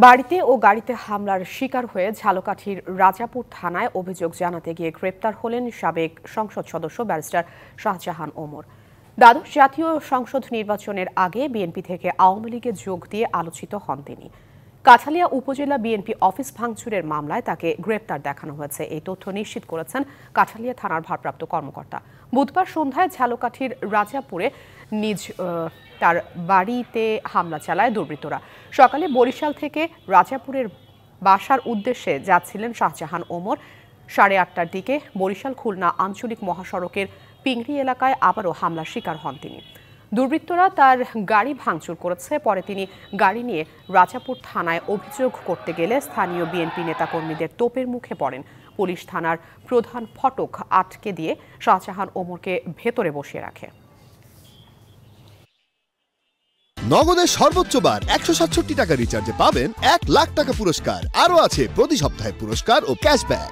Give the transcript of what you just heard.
বাড়িতে ও গাড়িতে হামলার শিকার হয়ে ঝালকাঠির রাজাপুর থানায় অভিযোগ জানাতে গিয়ে গ্রেপ্তার হলেন সাবেক সংসদ সদস্য ব্যারিস্টার শাহজাহান ওমর। দ্বাদশ জাতীয় সংসদ নির্বাচনের আগে বিএনপি থেকে আওয়ামী লীগে যোগ দিয়ে আলোচিত হন তিনি। কাঠালিয়া উপজেলা বিএনপি অফিস ভাঙচুরের মামলায় তাকে গ্রেপ্তার দেখানো হয়েছে, এই তথ্য নিশ্চিত করেছেন কাঠালিয়া থানার ভারপ্রাপ্ত কর্মকর্তা। বুধবার সন্ধ্যায় ঝালকাঠির রাজাপুরে তার বাড়িতে হামলা চালায় দুর্বৃত্তরা। সকালে বরিশাল থেকে রাজাপুরের বাসার উদ্দেশ্যে যাচ্ছিলেন শাহজাহান ওমর। 8:30টার দিকে বরিশাল খুলনা আঞ্চলিক মহাসড়কের পিংড়ি এলাকায় আবারও হামলার শিকার হন তিনি। দুর্বৃত্তরা তার গাড়ি ভাঙচুর করেছে। পরে তিনি গাড়ি নিয়ে রাজাপুর থানায় অভিযোগ করতে গেলে স্থানীয় বিএনপি নেতাকর্মীদের তোপের মুখে পড়েন। পুলিশ থানার প্রধান ফটক আটকে দিয়ে শাহজাহান ওমরকে ভেতরে বসিয়ে রাখে। নগদের সর্বোচ্চ বার 167 টাকা রিচার্জে পাবেন 1 লাখ টাকা পুরস্কার। আরও আছে প্রতি সপ্তাহে পুরস্কার ও ক্যাশব্যাক।